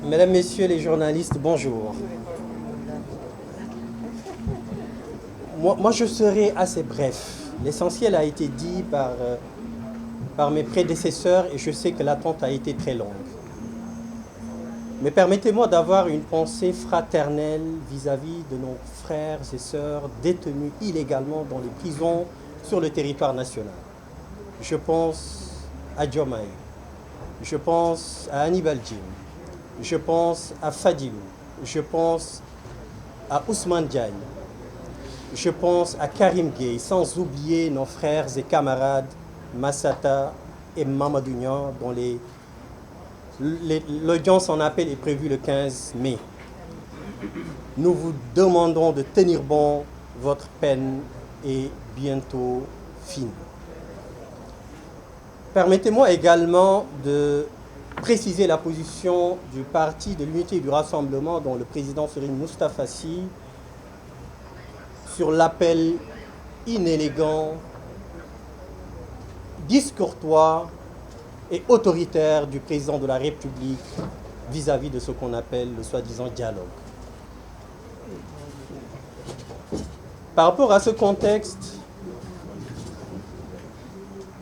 Mesdames, Messieurs les journalistes, bonjour. Moi, je serai assez bref. L'essentiel a été dit par mes prédécesseurs et je sais que l'attente a été très longue. Mais permettez-moi d'avoir une pensée fraternelle vis-à-vis de nos frères et sœurs détenus illégalement dans les prisons sur le territoire national. Je pense à Diomaye, je pense à Hannibal Djim, je pense à Fadilou, je pense à Ousmane Diagne, je pense à Karim Gueye, sans oublier nos frères et camarades Massata et Mamadou Niang, dont l'audience en appel est prévue le 15 mai. Nous vous demandons de tenir bon, votre peine est bientôt finie. Permettez-moi également de préciser la position du Parti de l'Unité et du Rassemblement, dont le président Serigne Moustapha Sy, sur l'appel inélégant, discourtois et autoritaire du président de la République vis-à-vis de ce qu'on appelle le soi-disant dialogue. Par rapport à ce contexte,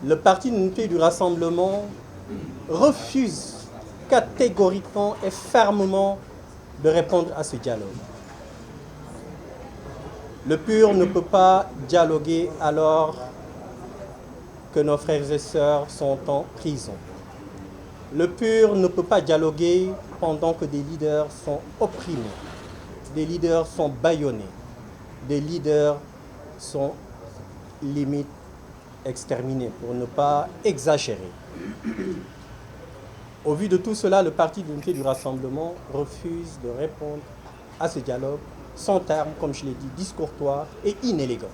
le Parti de l'Unité et du Rassemblement refuse catégoriquement et fermement de répondre à ce dialogue. Le PUR ne peut pas dialoguer alors que nos frères et sœurs sont en prison. Le PUR ne peut pas dialoguer pendant que des leaders sont opprimés, des leaders sont bâillonnés, des leaders sont limite exterminés, pour ne pas exagérer. Au vu de tout cela, le Parti de l'Unité du Rassemblement refuse de répondre à ce dialogue sans terme, comme je l'ai dit, discourtois et inélégant.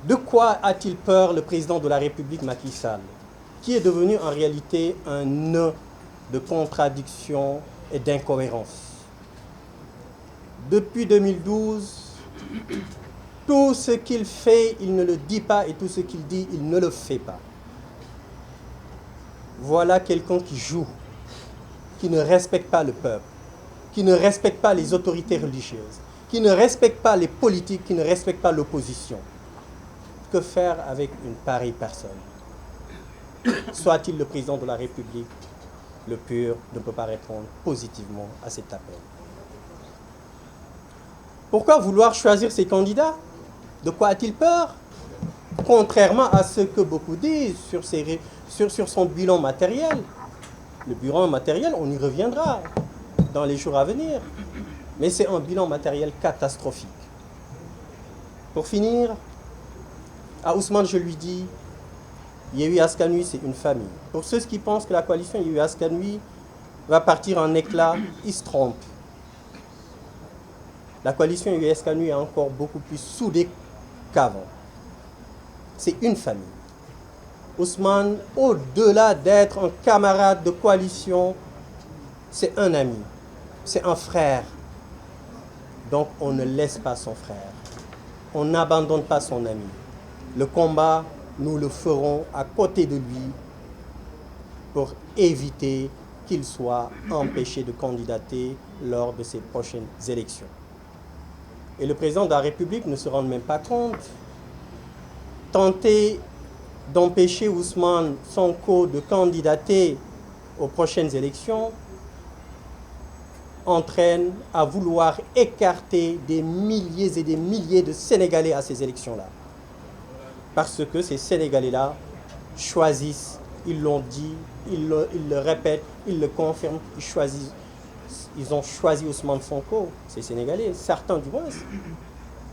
De quoi a-t-il peur le président de la République, Macky Sall, qui est devenu en réalité un nœud de contradiction et d'incohérence? Depuis 2012, tout ce qu'il fait, il ne le dit pas, et tout ce qu'il dit, il ne le fait pas. Voilà quelqu'un qui joue, qui ne respecte pas le peuple, qui ne respecte pas les autorités religieuses, qui ne respecte pas les politiques, qui ne respecte pas l'opposition. Que faire avec une pareille personne? Soit-il le président de la République, le PUR ne peut pas répondre positivement à cet appel. Pourquoi vouloir choisir ses candidats? De quoi a-t-il peur? Contrairement à ce que beaucoup disent sur son bilan matériel. Le bilan matériel, on y reviendra dans les jours à venir. Mais c'est un bilan matériel catastrophique. Pour finir, à Ousmane, je lui dis, Yewwi Askan Wi, c'est une famille. Pour ceux qui pensent que la coalition Yewwi Askan Wi va partir en éclats, ils se trompent. La coalition Yewwi Askan Wi est encore beaucoup plus soudée qu'avant. C'est une famille. Ousmane, au-delà d'être un camarade de coalition, c'est un ami, c'est un frère. Donc on ne laisse pas son frère. On n'abandonne pas son ami. Le combat, nous le ferons à côté de lui pour éviter qu'il soit empêché de candidater lors de ces prochaines élections. Et le président de la République ne se rend même pas compte. Tenter d'empêcher Ousmane Sonko de candidater aux prochaines élections entraîne à vouloir écarter des milliers et des milliers de Sénégalais à ces élections-là. Parce que ces Sénégalais-là choisissent, ils l'ont dit, ils le répètent, ils le confirment, ils ont choisi Ousmane Sonko, ces Sénégalais, certains du moins.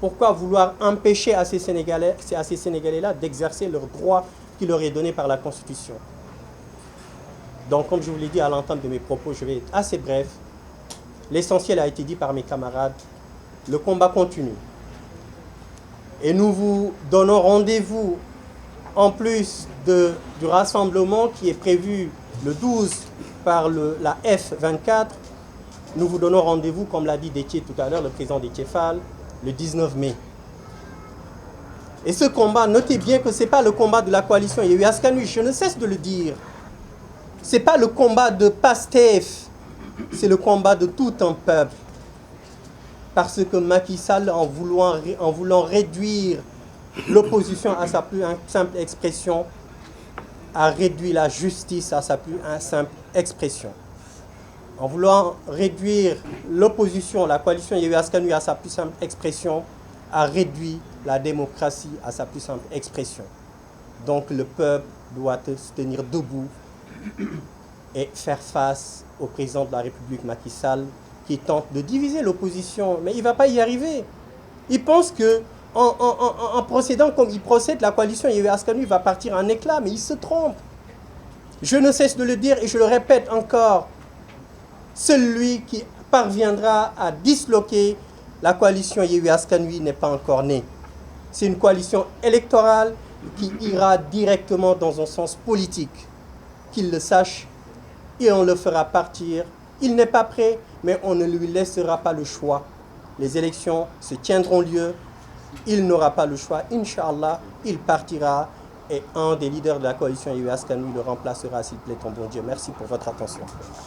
Pourquoi vouloir empêcher à ces Sénégalais-là d'exercer leur droit qui leur est donné par la Constitution? Donc, comme je vous l'ai dit à l'entame de mes propos, je vais être assez bref. L'essentiel a été dit par mes camarades. Le combat continue. Et nous vous donnons rendez-vous, en plus du rassemblement qui est prévu le 12 par la F24, nous vous donnons rendez-vous, comme l'a dit Déthié tout à l'heure, le président Déthié Fall, le 19 mai. Et ce combat, notez bien que ce n'est pas le combat de la coalition Yewwi Askan Wi, je ne cesse de le dire. Ce n'est pas le combat de Pastef, c'est le combat de tout un peuple. Parce que Macky Sall, en voulant réduire l'opposition à sa plus simple expression, a réduit la justice à sa plus simple expression. En voulant réduire l'opposition, la coalition Yewwi Askan Wi à sa plus simple expression, a réduit la démocratie à sa plus simple expression. Donc le peuple doit se tenir debout et faire face au président de la République Macky Sall qui tente de diviser l'opposition, mais il ne va pas y arriver. Il pense que en procédant comme il procède, la coalition Yewwi Askan Wi va partir en éclats, mais il se trompe. Je ne cesse de le dire et je le répète encore. Celui qui parviendra à disloquer la coalition Yewwi Askan Wi n'est pas encore né. C'est une coalition électorale qui ira directement dans un sens politique. Qu'il le sache et on le fera partir. Il n'est pas prêt, mais on ne lui laissera pas le choix. Les élections se tiendront lieu. Il n'aura pas le choix. Inch'Allah, il partira et un des leaders de la coalition Yewwi Askan Wi le remplacera s'il plaît ton bon Dieu. Merci pour votre attention.